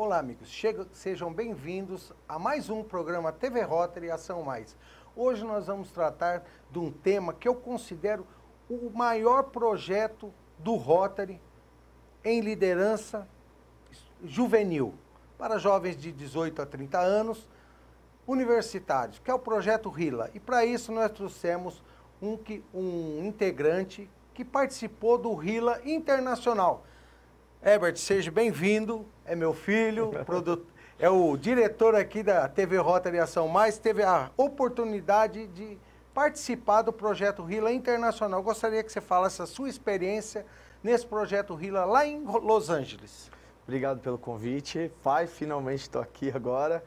Olá, amigos. Sejam bem-vindos a mais um programa TV Rotary Ação Mais. Hoje nós vamos tratar de um tema que eu considero o maior projeto do Rotary em liderança juvenil para jovens de 18 a 30 anos, universitários, que é o projeto RILA. E para isso nós trouxemos um integrante que participou do RILA Internacional. Herbert, seja bem-vindo, é meu filho, é o diretor aqui da TV Rotary Ação Mais, teve a oportunidade de participar do projeto RILA Internacional. Gostaria que você falasse a sua experiência nesse projeto RILA lá em Los Angeles. Obrigado pelo convite. Pai, finalmente estou aqui agora.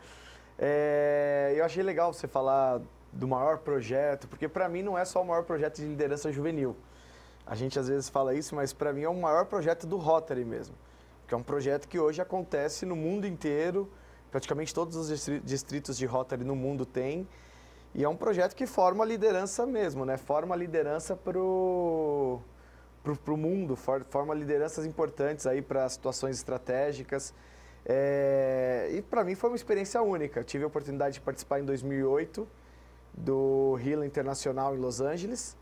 Eu achei legal você falar do maior projeto, porque para mim não é só o maior projeto de liderança juvenil. A gente às vezes fala isso, mas para mim é o maior projeto do Rotary mesmo. Que é um projeto que hoje acontece no mundo inteiro, praticamente todos os distritos de Rotary no mundo têm. E é um projeto que forma a liderança mesmo, né? Forma a liderança pro mundo, forma lideranças importantes aí para situações estratégicas. E para mim foi uma experiência única. Tive a oportunidade de participar em 2008 do RILA Internacional em Los Angeles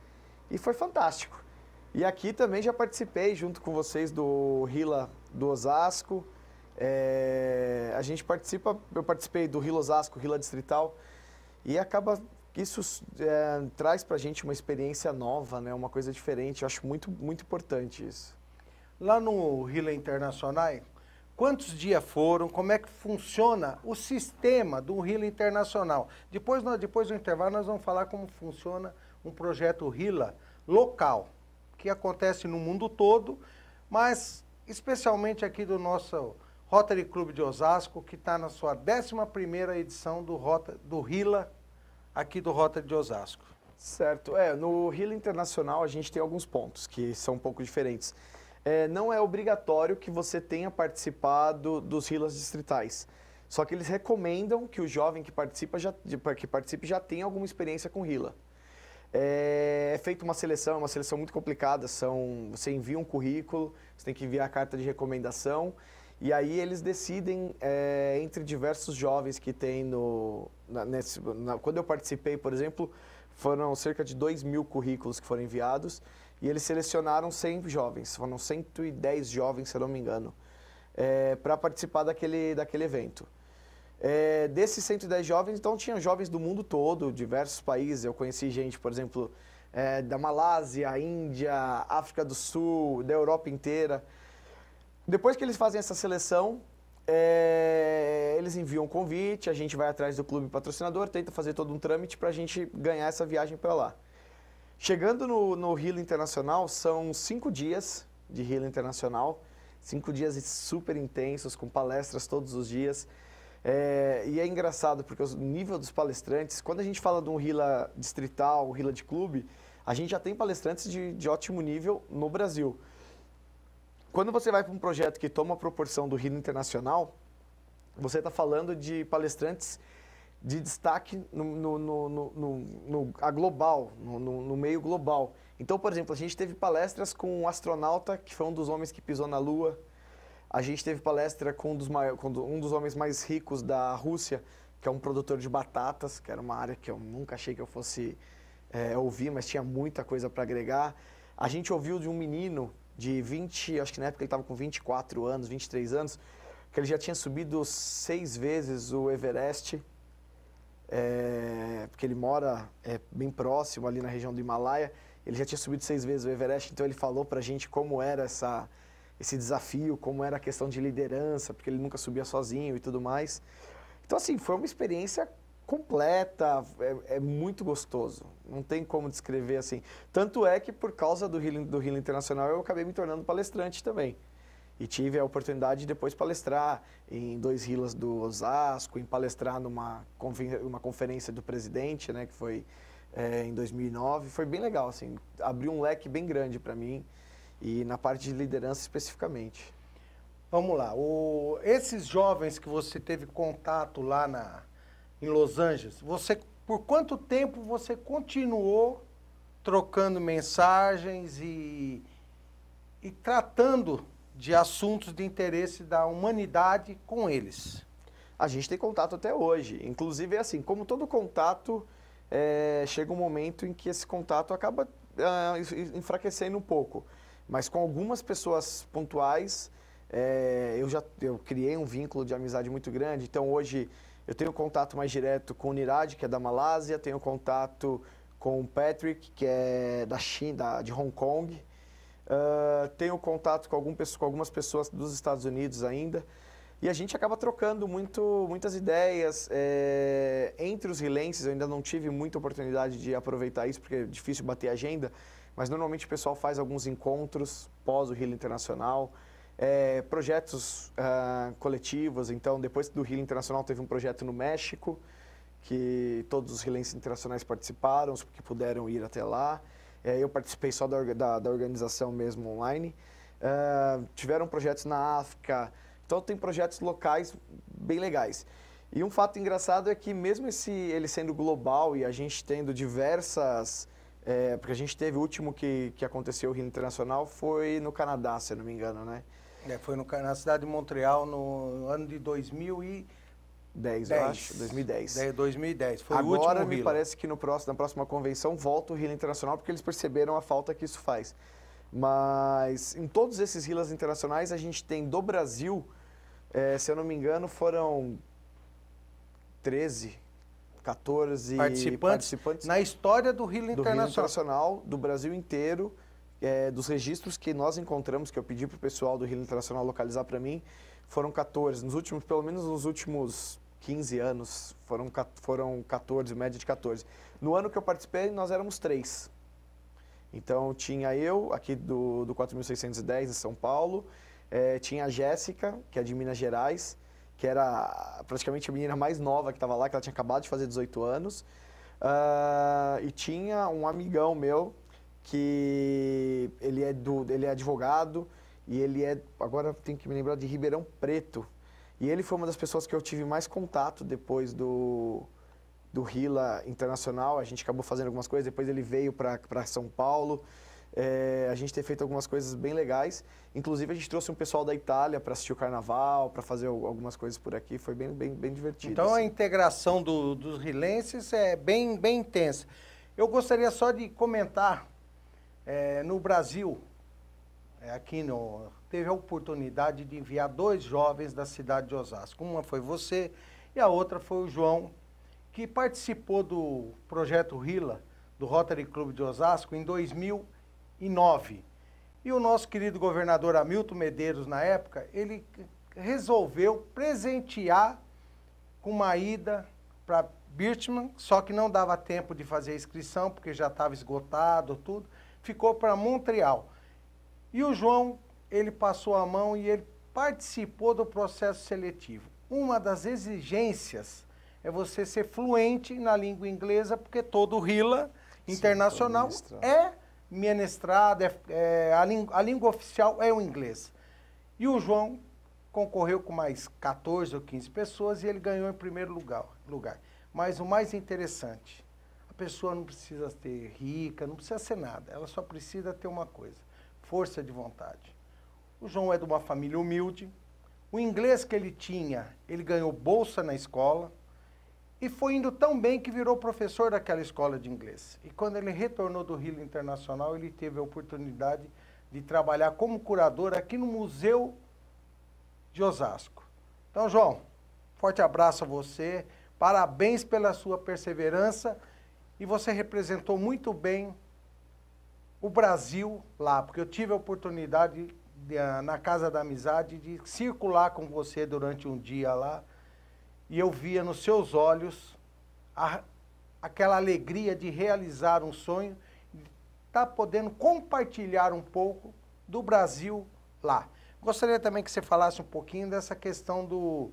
e foi fantástico. E aqui também já participei junto com vocês do RILA do Osasco. Eu participei do RILA Osasco, RILA Distrital, e acaba isso traz para a gente uma experiência nova, né? Uma coisa diferente. Eu acho muito, muito importante isso. Lá no RILA Internacional, quantos dias foram? Como é que funciona o sistema do RILA Internacional? Depois do intervalo, nós vamos falar como funciona um projeto RILA local, que acontece no mundo todo, mas especialmente aqui do nosso Rotary Clube de Osasco, que está na sua 11ª edição do RILA, aqui do Rotary de Osasco. Certo. No RILA Internacional a gente tem alguns pontos que são um pouco diferentes. Não é obrigatório que você tenha participado dos RILAs distritais. Só que eles recomendam que o jovem que participe já tenha alguma experiência com RILA. É feita uma seleção muito complicada. Você envia um currículo, você tem que enviar a carta de recomendação, e aí eles decidem entre diversos jovens que tem quando eu participei, por exemplo, foram cerca de 2.000 currículos que foram enviados, e eles selecionaram 100 jovens, foram 110 jovens, se eu não me engano, para participar daquele evento. Desses 110 jovens, então tinha jovens do mundo todo, diversos países. Eu conheci gente, por exemplo, da Malásia, Índia, África do Sul, da Europa inteira. Depois que eles fazem essa seleção, eles enviam um convite, a gente vai atrás do clube patrocinador, tenta fazer todo um trâmite para a gente ganhar essa viagem para lá. Chegando no RILA Internacional, são 5 dias de RILA Internacional, 5 dias super intensos, com palestras todos os dias. E é engraçado, porque o nível dos palestrantes, quando a gente fala de um RILA distrital, um RILA de clube, a gente já tem palestrantes de ótimo nível no Brasil. Quando você vai para um projeto que toma a proporção do RILA Internacional, você está falando de palestrantes de destaque global, no meio global. Então, por exemplo, a gente teve palestras com um astronauta, que foi um dos homens que pisou na Lua. A gente teve palestra com um dos homens mais ricos da Rússia, que é um produtor de batatas, que era uma área que eu nunca achei que eu fosse ouvir, mas tinha muita coisa para agregar. A gente ouviu de um menino de 20, acho que na época ele estava com 24 anos, 23 anos, que ele já tinha subido 6 vezes o Everest, porque ele mora bem próximo ali na região do Himalaia. Ele já tinha subido 6 vezes o Everest, então ele falou para a gente como era esse desafio, como era a questão de liderança, porque ele nunca subia sozinho e tudo mais. Então, assim, foi uma experiência completa, é muito gostoso. Não tem como descrever assim. Tanto é que, por causa do RILA Internacional, eu acabei me tornando palestrante também. E tive a oportunidade de depois palestrar em 2 RILAs do Osasco, em palestrar numa conferência do presidente, né, que foi em 2009. Foi bem legal, assim, abriu um leque bem grande para mim, e na parte de liderança especificamente. Vamos lá, esses jovens que você teve contato lá em Los Angeles, por quanto tempo você continuou trocando mensagens e tratando de assuntos de interesse da humanidade com eles. A gente tem contato até hoje. Inclusive, é assim, como todo contato, chega um momento em que esse contato acaba enfraquecendo um pouco. Mas com algumas pessoas pontuais, eu criei um vínculo de amizade muito grande. Então, hoje, eu tenho contato mais direto com o Niraj, que é da Malásia, tenho contato com o Patrick, que é da China, de Hong Kong. Tenho contato com algumas pessoas dos Estados Unidos ainda. E a gente acaba trocando muitas ideias. Entre os rilenses, eu ainda não tive muita oportunidade de aproveitar isso, porque é difícil bater agenda, mas normalmente o pessoal faz alguns encontros pós o Healing Internacional, projetos coletivos. Então, depois do Healing Internacional, teve um projeto no México, que todos os rilenses internacionais participaram, os que puderam ir até lá. Eu participei só da organização mesmo online. Tiveram projetos na África. Então, tem projetos locais bem legais. E um fato engraçado é que mesmo ele sendo global e a gente tendo diversas... porque a gente teve o último que aconteceu, o Rio Internacional, foi no Canadá, se eu não me engano, né? Foi na cidade de Montreal no ano de 2010, eu acho, 2010. 2010, foi o último Agora, me Hila. parece que na próxima convenção volta o Rio Internacional, porque eles perceberam a falta que isso faz. Mas em todos esses Hilas internacionais, a gente tem do Brasil, se eu não me engano, foram 13, 14 participantes na história do Hila Internacional. Internacional. Rio Internacional, do Brasil inteiro, dos registros que nós encontramos, que eu pedi para o pessoal do Hila Internacional localizar para mim, foram 14. Pelo menos nos últimos 15 anos, foram 14, média de 14. No ano que eu participei, nós éramos 3. Então, tinha eu, aqui do 4.610, em São Paulo, tinha a Jéssica, que é de Minas Gerais, que era praticamente a menina mais nova que estava lá, que ela tinha acabado de fazer 18 anos. E tinha um amigão meu, que ele é advogado, e agora tenho que me lembrar, de Ribeirão Preto. E ele foi uma das pessoas que eu tive mais contato depois do Hila Internacional. A gente acabou fazendo algumas coisas, depois ele veio para São Paulo. A gente tem feito algumas coisas bem legais. Inclusive, a gente trouxe um pessoal da Itália para assistir o Carnaval, para fazer algumas coisas por aqui. Foi bem divertido. Então, assim. A integração dos rilenses é bem intensa. Eu gostaria só de comentar, no Brasil, teve a oportunidade de enviar 2 jovens da cidade de Osasco. Uma foi você e a outra foi o João, que participou do projeto Hila, do Rotary Club de Osasco, em 2009. E o nosso querido governador Hamilton Medeiros, na época, ele resolveu presentear com uma ida para Birchman, só que não dava tempo de fazer a inscrição, porque já estava esgotado tudo, ficou para Montreal. E o João, ele passou a mão e ele participou do processo seletivo. Uma das exigências é você ser fluente na língua inglesa, porque todo Hila internacional é ministrado, a língua oficial é o inglês. E o João concorreu com mais 14 ou 15 pessoas e ele ganhou em primeiro lugar. Mas o mais interessante, a pessoa não precisa ser rica, não precisa ser nada, ela só precisa ter uma coisa: força de vontade. O João é de uma família humilde, o inglês que ele tinha, ele ganhou bolsa na escola e foi indo tão bem que virou professor daquela escola de inglês. E quando ele retornou do Hila Internacional, ele teve a oportunidade de trabalhar como curador aqui no Museu de Osasco. Então, João, forte abraço a você, parabéns pela sua perseverança e você representou muito bem o Brasil lá, porque eu tive a oportunidade na Casa da Amizade de circular com você durante um dia lá e eu via nos seus olhos aquela alegria de realizar um sonho, de estar podendo compartilhar um pouco do Brasil lá. Gostaria também que você falasse um pouquinho dessa questão do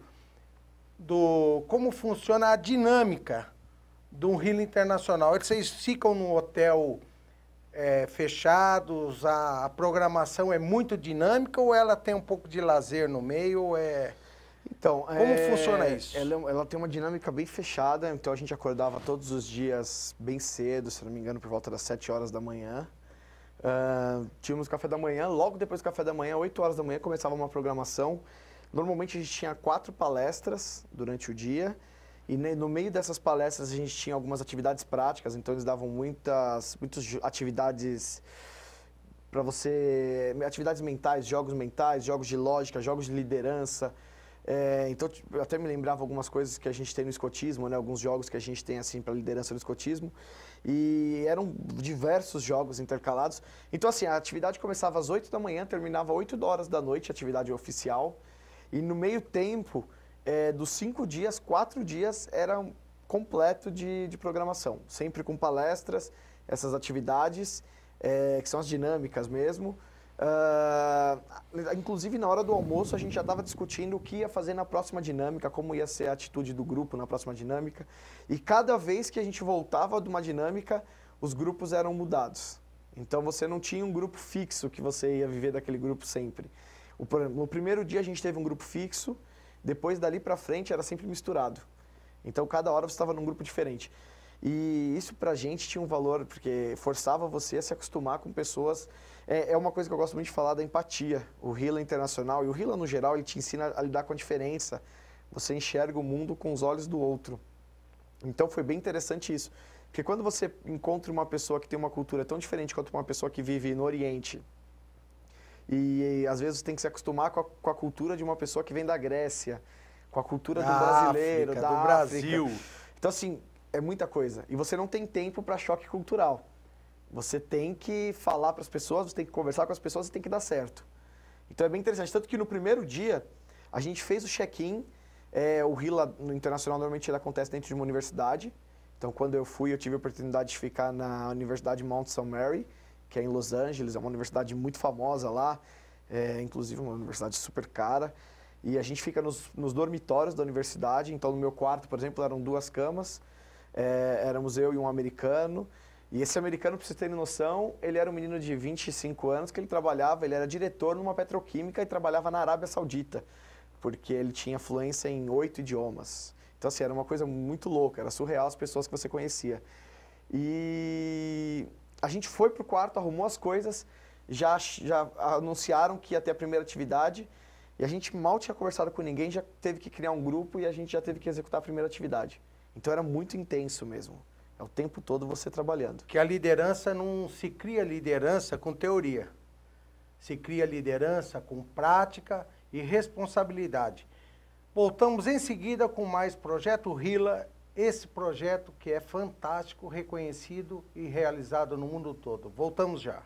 como funciona a dinâmica do Hila Internacional. Vocês ficam num hotel fechados, a programação é muito dinâmica ou ela tem um pouco de lazer no meio? Então, como funciona isso? Ela tem uma dinâmica bem fechada, então a gente acordava todos os dias bem cedo, se não me engano, por volta das 7 horas da manhã. Tínhamos café da manhã, logo depois do café da manhã, 8 horas da manhã, começava uma programação. Normalmente a gente tinha 4 palestras durante o dia, e no meio dessas palestras a gente tinha algumas atividades práticas, então eles davam muitas atividades para você, atividades mentais, jogos de lógica, jogos de liderança. Então eu até me lembrava algumas coisas que a gente tem no escotismo, né? Alguns jogos que a gente tem assim para liderança no escotismo, e eram diversos jogos intercalados. Então assim, a atividade começava às 8 da manhã, terminava às 8 horas da noite, a atividade oficial, e no meio tempo dos 5 dias, 4 dias era completo de programação, sempre com palestras, essas atividades, que são as dinâmicas mesmo. Inclusive na hora do almoço a gente já estava discutindo o que ia fazer na próxima dinâmica, como ia ser a atitude do grupo na próxima dinâmica, e cada vez que a gente voltava de uma dinâmica, os grupos eram mudados. Então você não tinha um grupo fixo que você ia viver daquele grupo sempre. No primeiro dia a gente teve um grupo fixo, depois dali para frente era sempre misturado. Então cada hora você estava num grupo diferente. E isso pra gente tinha um valor, porque forçava você a se acostumar com pessoas. É uma coisa que eu gosto muito de falar, da empatia. O Hila Internacional e o Hila no geral, ele te ensina a lidar com a diferença. Você enxerga o mundo com os olhos do outro. Então foi bem interessante isso. Porque quando você encontra uma pessoa que tem uma cultura tão diferente quanto uma pessoa que vive no Oriente, e às vezes você tem que se acostumar com a cultura de uma pessoa que vem da Grécia, com a cultura do brasileiro, África, da do Brasil. Então assim, é muita coisa. E você não tem tempo para choque cultural. Você tem que falar para as pessoas, você tem que conversar com as pessoas e tem que dar certo. Então é bem interessante. Tanto que no primeiro dia, a gente fez o check-in. O Hila no Internacional normalmente ele acontece dentro de uma universidade. Então quando eu fui, eu tive a oportunidade de ficar na Universidade Mount St. Mary, que é em Los Angeles. É uma universidade muito famosa lá. Inclusive uma universidade super cara. E a gente fica nos dormitórios da universidade. Então no meu quarto, por exemplo, eram 2 camas. Éramos eu e um americano, e esse americano, para vocês terem noção, ele era um menino de 25 anos que ele era diretor numa petroquímica e trabalhava na Arábia Saudita, porque ele tinha fluência em 8 idiomas. Então assim, era uma coisa muito louca, era surreal as pessoas que você conhecia. E a gente foi pro quarto, arrumou as coisas, já anunciaram que ia ter a primeira atividade, e a gente mal tinha conversado com ninguém, já teve que criar um grupo e a gente já teve que executar a primeira atividade. Então era muito intenso mesmo. É o tempo todo você trabalhando. Que a liderança não se cria liderança com teoria. Se cria liderança com prática e responsabilidade. Voltamos em seguida com mais Projeto Hila, esse projeto que é fantástico, reconhecido e realizado no mundo todo. Voltamos já.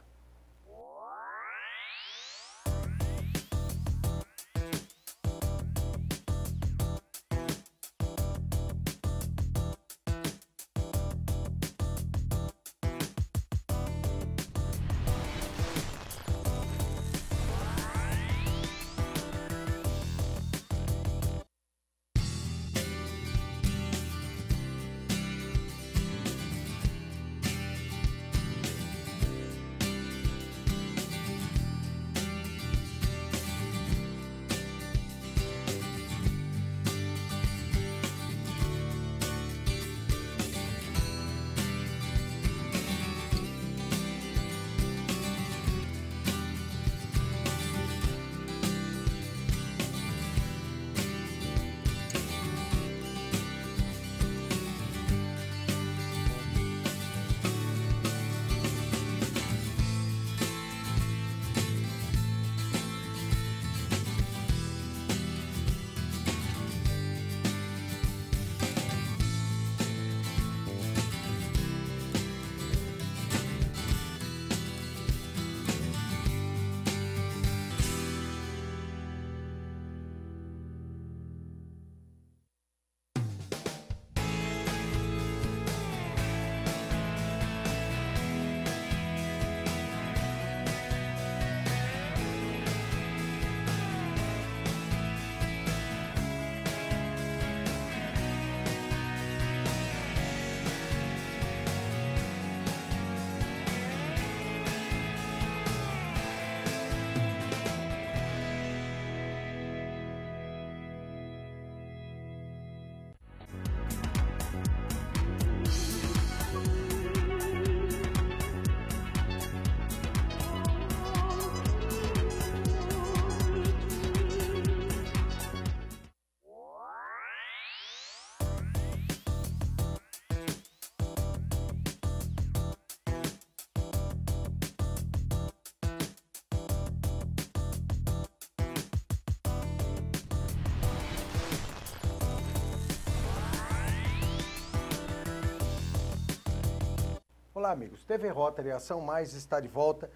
Olá, amigos. TV Rotary Ação Mais está de volta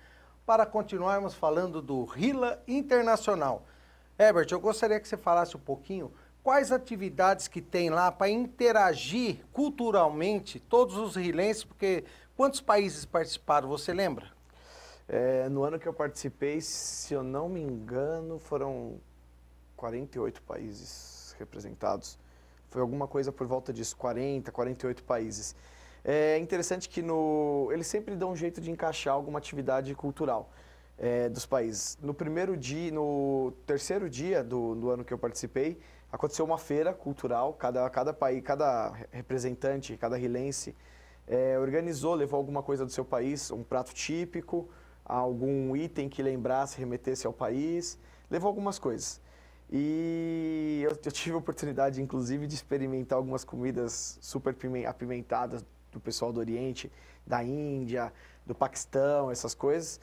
para continuarmos falando do RILA Internacional. Herbert, eu gostaria que você falasse um pouquinho quais atividades que tem lá para interagir culturalmente todos os rilenses, porque quantos países participaram, você lembra? No ano que eu participei, se eu não me engano, foram 48 países representados. Foi alguma coisa por volta disso, 40, 48 países. É interessante que eles sempre dão um jeito de encaixar alguma atividade cultural dos países. No terceiro dia do ano que eu participei, aconteceu uma feira cultural, cada país, cada representante, cada rilense organizou, levou alguma coisa do seu país, um prato típico, algum item que lembrasse, remetesse ao país, levou algumas coisas. E eu tive a oportunidade, inclusive, de experimentar algumas comidas super apimentadas do pessoal do Oriente, da Índia, do Paquistão, essas coisas.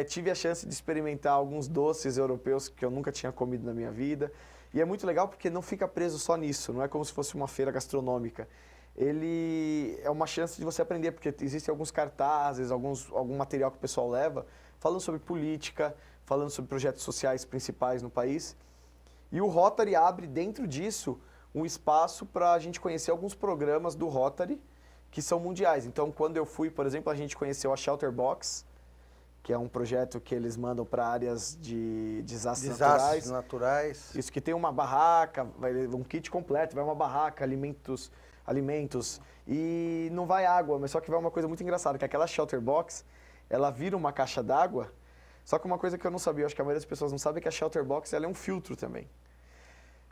Tive a chance de experimentar alguns doces europeus que eu nunca tinha comido na minha vida. E é muito legal porque não fica preso só nisso, não é como se fosse uma feira gastronômica. Ele é uma chance de você aprender, porque existem alguns cartazes, algum material que o pessoal leva, falando sobre política, falando sobre projetos sociais principais no país. E o Rotary abre dentro disso um espaço para a gente conhecer alguns programas do Rotary que são mundiais. Então, quando eu fui, por exemplo, a gente conheceu a Shelter Box, que é um projeto que eles mandam para áreas de desastres naturais. Isso, que tem uma barraca, um kit completo, vai uma barraca, alimentos, e não vai água, mas só que vai uma coisa muito engraçada, que aquela Shelter Box, ela vira uma caixa d'água, só que uma coisa que eu não sabia, acho que a maioria das pessoas não sabe, é que a Shelter Box ela é um filtro também.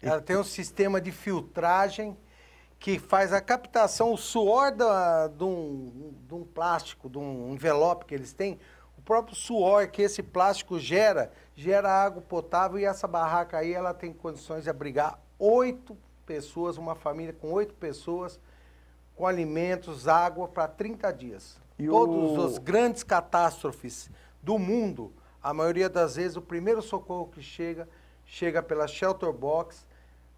Ela tem um sistema de filtragem que faz a captação, o suor de um plástico, de um envelope que eles têm, o próprio suor que esse plástico gera água potável, e essa barraca aí ela tem condições de abrigar 8 pessoas, uma família com 8 pessoas, com alimentos, água para 30 dias. Todos os grandes catástrofes do mundo, a maioria das vezes o primeiro socorro que chega pela Shelter Box,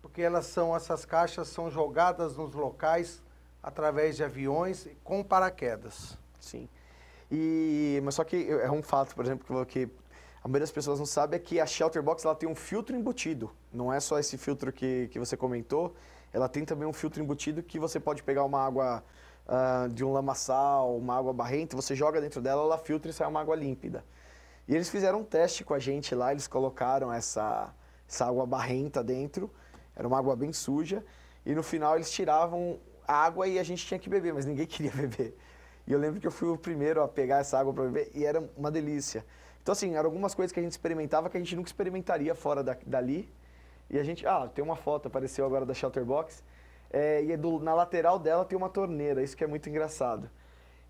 porque essas caixas são jogadas nos locais através de aviões com paraquedas. Sim. Mas só que é um fato, por exemplo, que a maioria das pessoas não sabe, é que a Shelter Box ela tem um filtro embutido. Não é só esse filtro que você comentou, ela tem também um filtro embutido que você pode pegar uma água de um lamaçal, uma água barrenta, você joga dentro dela, ela filtra e sai uma água límpida. E eles fizeram um teste com a gente lá, eles colocaram essa água barrenta dentro, era uma água bem suja, e no final eles tiravam a água e a gente tinha que beber, mas ninguém queria beber. E eu lembro que eu fui o primeiro a pegar essa água para beber e era uma delícia. Então, assim, eram algumas coisas que a gente experimentava que a gente nunca experimentaria fora dali. E a gente, tem uma foto, apareceu agora da Shelter Box, na lateral dela tem uma torneira, isso que é muito engraçado.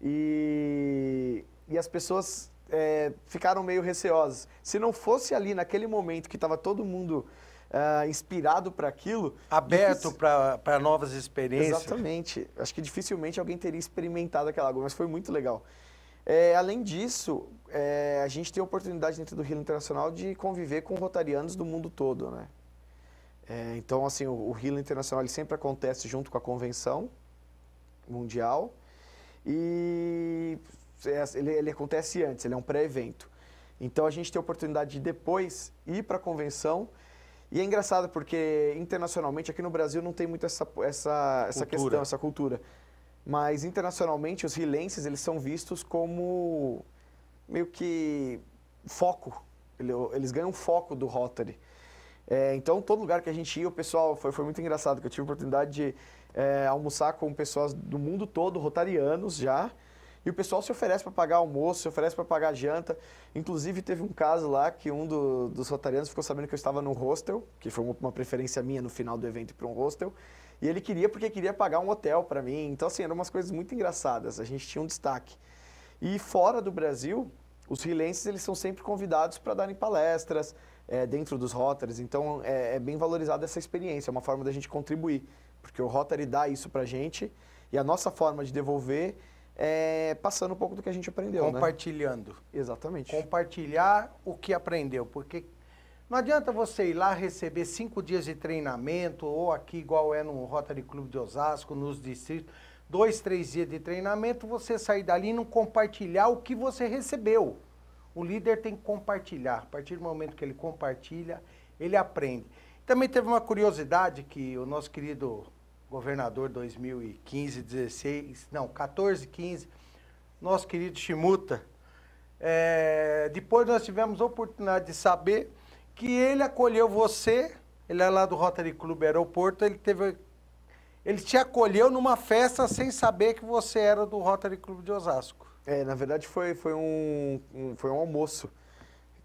E as pessoas ficaram meio receosas. Se não fosse ali naquele momento que estava todo mundo inspirado para aquilo... Aberto para novas experiências. Exatamente. Acho que dificilmente alguém teria experimentado aquela água, mas foi muito legal. Além disso, a gente tem a oportunidade dentro do RILA Internacional de conviver com rotarianos do mundo todo, né? Então, assim, o RILA Internacional ele sempre acontece junto com a Convenção Mundial e ele acontece antes, ele é um pré-evento. Então, a gente tem a oportunidade de depois ir para a Convenção. E é engraçado porque, internacionalmente, aqui no Brasil não tem muito essa questão, essa cultura. Mas, internacionalmente, os rilenses, eles são vistos como meio que foco. Eles ganham foco do Rotary. Então, todo lugar que a gente ia, o pessoal... Foi muito engraçado, que eu tive a oportunidade de almoçar com pessoas do mundo todo, rotarianos já. E o pessoal se oferece para pagar almoço, se oferece para pagar janta. Inclusive, teve um caso lá que um dos rotarianos ficou sabendo que eu estava num hostel, que foi uma preferência minha no final do evento ir para um hostel. E ele queria pagar um hotel para mim. Então, assim, eram umas coisas muito engraçadas. A gente tinha um destaque. E fora do Brasil, os rilenses, eles são sempre convidados para darem palestras dentro dos Rotarys. Então, é bem valorizada essa experiência, é uma forma da gente contribuir. Porque o Rotary dá isso para a gente e a nossa forma de devolver passando um pouco do que a gente aprendeu, compartilhando. Né? Exatamente. Compartilhar o que aprendeu, porque não adianta você ir lá receber 5 dias de treinamento, ou aqui igual é no Rotary Clube de Osasco, nos distritos. 2, 3 dias de treinamento, você sair dali e não compartilhar o que você recebeu. O líder tem que compartilhar. A partir do momento que ele compartilha, ele aprende. Também teve uma curiosidade que o nosso querido governador 2015, 16, não, 14, 15, nosso querido Shimutsa, depois nós tivemos a oportunidade de saber que ele acolheu você, ele é lá do Rotary Club Aeroporto, ele te acolheu numa festa sem saber que você era do Rotary Club de Osasco. Na verdade foi um almoço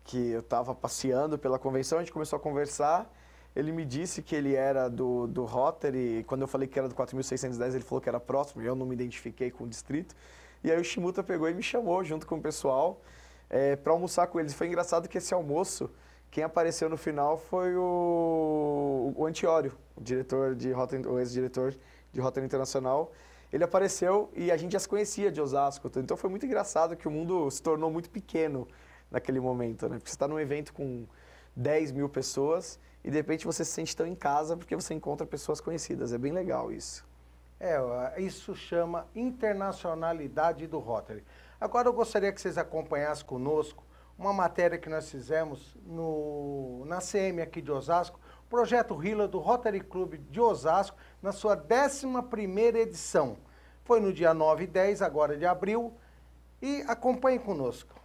que eu estava passeando pela convenção, a gente começou a conversar, ele me disse que ele era do Rotary, e quando eu falei que era do 4.610, ele falou que era próximo, eu não me identifiquei com o distrito, e aí o Shimutsa pegou e me chamou junto com o pessoal para almoçar com eles. Foi engraçado que esse almoço, quem apareceu no final foi o Antiório, o ex-diretor de Rotary Internacional. Ele apareceu e a gente já se conhecia de Osasco, então foi muito engraçado que o mundo se tornou muito pequeno naquele momento, né? Porque você está num evento com 10 mil pessoas e de repente você se sente tão em casa porque você encontra pessoas conhecidas, é bem legal isso. Isso chama internacionalidade do Rotary. Agora eu gostaria que vocês acompanhassem conosco uma matéria que nós fizemos na CM aqui de Osasco, Projeto Hila do Rotary Club de Osasco, na sua 11ª edição. Foi no dia 9 e 10, agora de abril, e acompanhem conosco.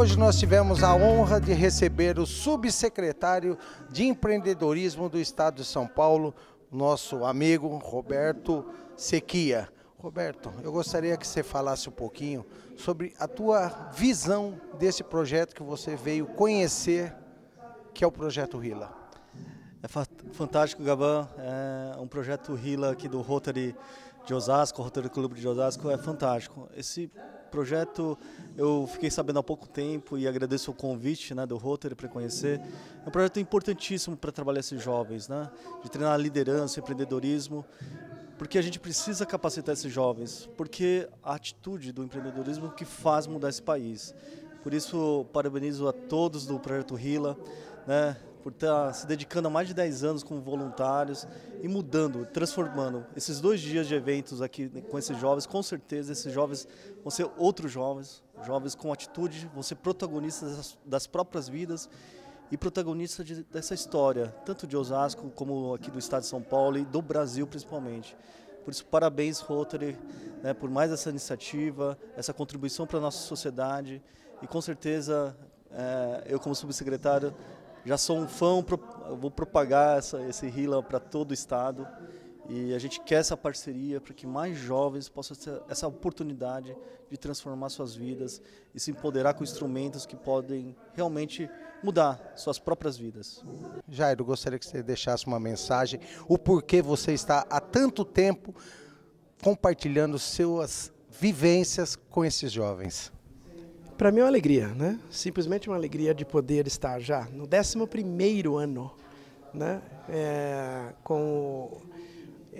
Hoje nós tivemos a honra de receber o subsecretário de empreendedorismo do Estado de São Paulo, nosso amigo Roberto Sequia. Roberto, eu gostaria que você falasse um pouquinho sobre a tua visão desse projeto que você veio conhecer, que é o Projeto Hila. É fantástico, Gabão. É um projeto Hila aqui do Rotary de Osasco, o Rotary Clube de Osasco, é fantástico. Esse projeto eu fiquei sabendo há pouco tempo e agradeço o convite, né, do Rotary para conhecer. É um projeto importantíssimo para trabalhar esses jovens, né, de treinar liderança, empreendedorismo, porque a gente precisa capacitar esses jovens, porque a atitude do empreendedorismo que faz mudar esse país. Por isso, parabenizo a todos do Projeto Hila, né, por estar se dedicando há mais de 10 anos como voluntários e mudando, transformando. Esses 2 dias de eventos aqui com esses jovens, com certeza esses jovens vão ser outros jovens, jovens com atitude, vão ser protagonistas das próprias vidas e protagonistas dessa história, tanto de Osasco como aqui do estado de São Paulo e do Brasil principalmente. Por isso, parabéns, Rotary, né, por mais essa iniciativa, essa contribuição para a nossa sociedade e com certeza eu como subsecretário já sou um fã, vou propagar esse Hila para todo o estado e a gente quer essa parceria para que mais jovens possam ter essa oportunidade de transformar suas vidas e se empoderar com instrumentos que podem realmente mudar suas próprias vidas. Jairo, gostaria que você deixasse uma mensagem, o porquê você está há tanto tempo compartilhando suas vivências com esses jovens. Para mim é uma alegria, né? Simplesmente uma alegria de poder estar já no 11º ano, né? Com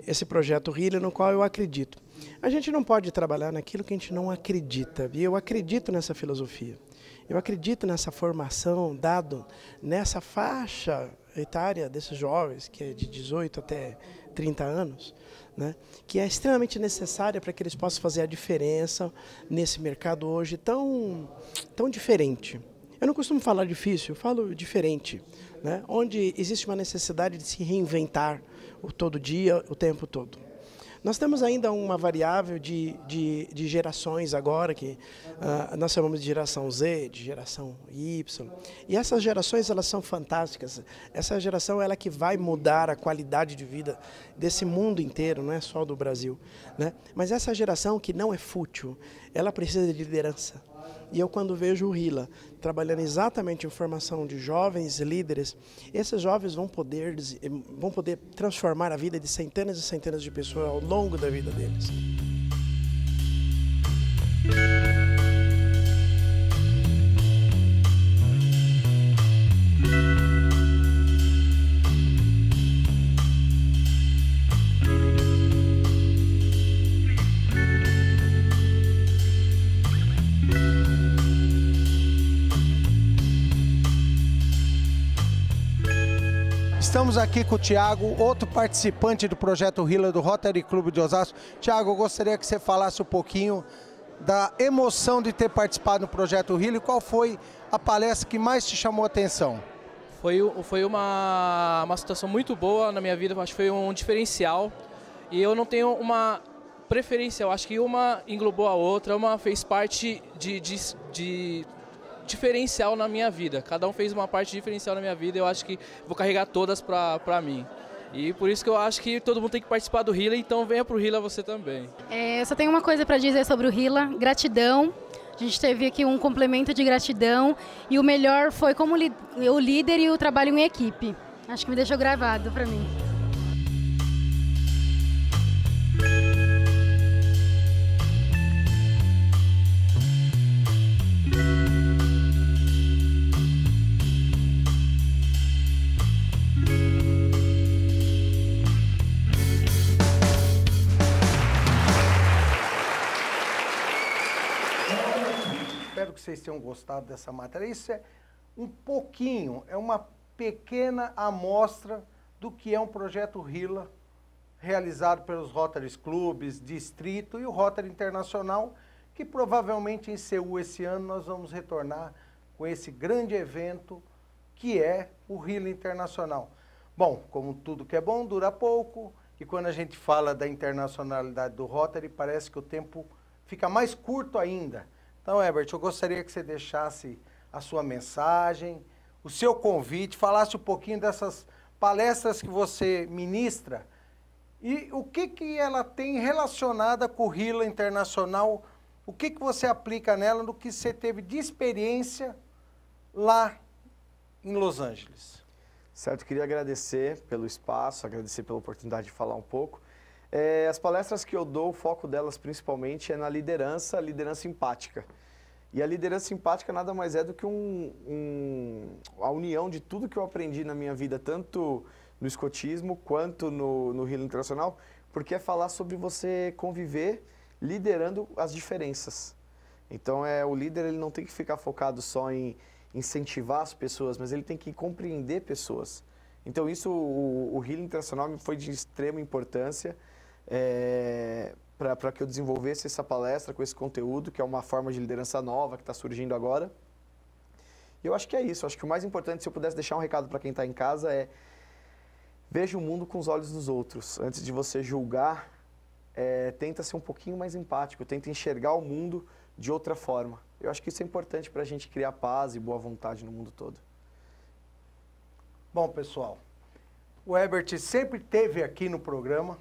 esse projeto Hila, no qual eu acredito. A gente não pode trabalhar naquilo que a gente não acredita, e eu acredito nessa filosofia. Eu acredito nessa formação dado nessa faixa etária desses jovens, que é de 18 até 30 anos, né, que é extremamente necessária para que eles possam fazer a diferença nesse mercado hoje tão diferente. Eu não costumo falar difícil, eu falo diferente, né, onde existe uma necessidade de se reinventar todo dia, o tempo todo. Nós temos ainda uma variável de gerações agora, que nós chamamos de geração Z, de geração Y. E essas gerações, elas são fantásticas. Essa geração é ela que vai mudar a qualidade de vida desse mundo inteiro, não é só do Brasil, né? Mas essa geração que não é fútil, ela precisa de liderança. E eu, quando vejo o Hila trabalhando exatamente em formação de jovens líderes, esses jovens vão poder transformar a vida de centenas e centenas de pessoas ao longo da vida deles. Estamos aqui com o Thiago, outro participante do projeto Hila do Rotary Clube de Osasco. Thiago, eu gostaria que você falasse um pouquinho da emoção de ter participado do projeto Hila e qual foi a palestra que mais te chamou a atenção. Foi uma situação muito boa na minha vida, acho que foi um diferencial. E eu não tenho uma preferência, eu acho que uma englobou a outra, uma fez parte de diferencial na minha vida. Cada um fez uma parte diferencial na minha vida, eu acho que vou carregar todas para mim. E por isso que eu acho que todo mundo tem que participar do Hila, então venha pro Hila você também. Eu só tenho uma coisa para dizer sobre o Hila, gratidão. A gente teve aqui um complemento de gratidão e o melhor foi como o líder e o trabalho em equipe. Acho que me deixou gravado para mim. Espero que vocês tenham gostado dessa matéria. Isso é um pouquinho, é uma pequena amostra do que é um projeto Hila realizado pelos Rotary Clubes, Distrito e o Rotary Internacional, que provavelmente em Seul esse ano nós vamos retornar com esse grande evento que é o Hila Internacional. Bom, como tudo que é bom dura pouco, e quando a gente fala da internacionalidade do Rotary, parece que o tempo fica mais curto ainda. Então, Herbert, eu gostaria que você deixasse a sua mensagem, o seu convite, falasse um pouquinho dessas palestras que você ministra e o que ela tem relacionada com o Hila Internacional, o que você aplica nela no que você teve de experiência lá em Los Angeles. Certo, queria agradecer pelo espaço, agradecer pela oportunidade de falar um pouco. As palestras que eu dou, o foco delas principalmente é na liderança empática. E a liderança empática nada mais é do que a união de tudo que eu aprendi na minha vida, tanto no escotismo quanto no Hila Internacional, porque é falar sobre você conviver liderando as diferenças. Então, o líder ele não tem que ficar focado só em incentivar as pessoas, mas ele tem que compreender pessoas. Então, isso, o Hila Internacional foi de extrema importância. Para que eu desenvolvesse essa palestra com esse conteúdo, que é uma forma de liderança nova que está surgindo agora. E eu acho que é isso. Eu acho que o mais importante, se eu pudesse deixar um recado para quem está em casa, é veja o mundo com os olhos dos outros. Antes de você julgar, tenta ser um pouquinho mais empático, tenta enxergar o mundo de outra forma. Eu acho que isso é importante para a gente criar paz e boa vontade no mundo todo. Bom, pessoal, o Herbert sempre esteve aqui no programa,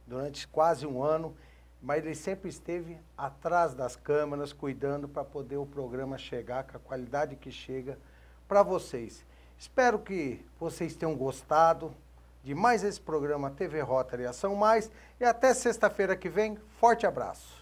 durante quase um ano, mas ele sempre esteve atrás das câmeras, cuidando para poder o programa chegar com a qualidade que chega para vocês. Espero que vocês tenham gostado de mais esse programa TV Rotary Ação Mais e até sexta-feira que vem. Forte abraço!